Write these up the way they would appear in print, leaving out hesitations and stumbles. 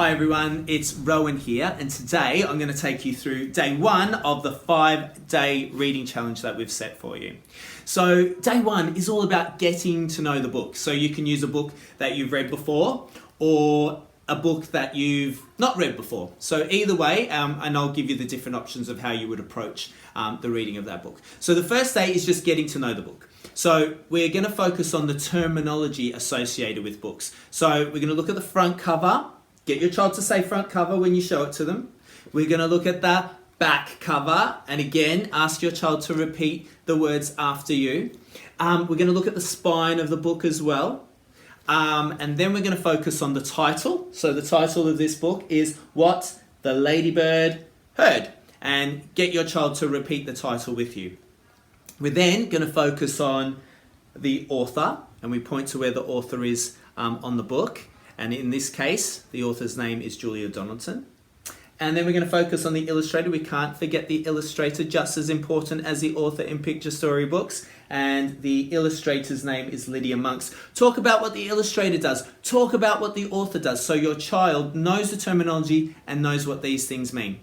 Hi everyone, it's Rohan here, and today I'm going to take you through day 1 of the 5-day reading challenge that we've set for you. So day 1 is all about getting to know the book. So you can use a book that you've read before or a book that you've not read before. So either way, and I'll give you the different options of how you would approach the reading of that book. So the first day is just getting to know the book. So we're going to focus on the terminology associated with books. So we're going to look at the front cover. Get your child to say front cover when you show it to them. We're going to look at the back cover, and again, ask your child to repeat the words after you. We're going to look at the spine of the book as well. And then we're going to focus on the title. So the title of this book is What the Ladybird Heard. And get your child to repeat the title with you. We're then going to focus on the author, and we point to where the author is on the book. And in this case, the author's name is Julia Donaldson. And then we're going to focus on the illustrator. We can't forget the illustrator, just as important as the author in picture story books. And the illustrator's name is Lydia Monks. Talk about what the illustrator does. Talk about what the author does, so your child knows the terminology and knows what these things mean.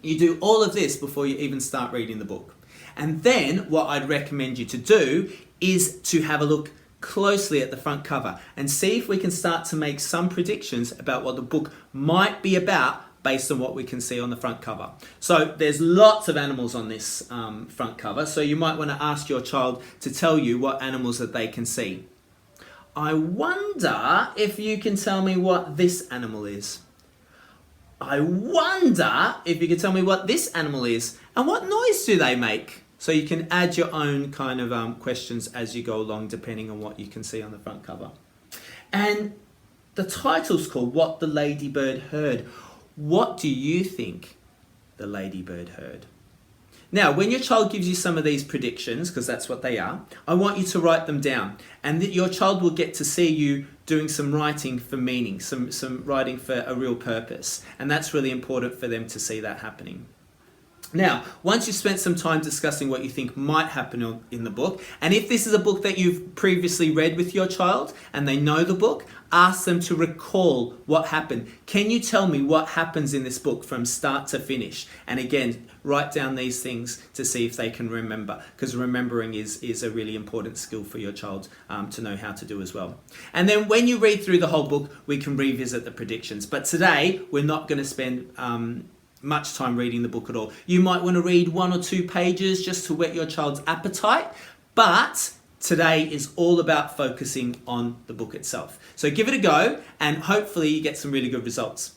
You do all of this before you even start reading the book. And then what I'd recommend you to do is to have a look closely at the front cover and see if we can start to make some predictions about what the book might be about based on what we can see on the front cover. So there's lots of animals on this front cover, so you might want to ask your child to tell you what animals that they can see. I wonder if you can tell me what this animal is. I wonder if you can tell me what this animal is and what noise do they make. So you can add your own kind of questions as you go along, depending on what you can see on the front cover. And the title's called What the Ladybird Heard. What do you think the ladybird heard? Now, when your child gives you some of these predictions, because that's what they are, I want you to write them down. And that your child will get to see you doing some writing for meaning, some writing for a real purpose. And that's really important for them to see that happening. Now, once you've spent some time discussing what you think might happen in the book, and if this is a book that you've previously read with your child and they know the book, ask them to recall what happened. Can you tell me what happens in this book from start to finish? And again, write down these things to see if they can remember, because remembering is a really important skill for your child to know how to do as well. And then when you read through the whole book, we can revisit the predictions. But today, we're not going to spend much time reading the book at all. You might want to read 1 or 2 pages just to whet your child's appetite, but today is all about focusing on the book itself. So give it a go, and hopefully you get some really good results.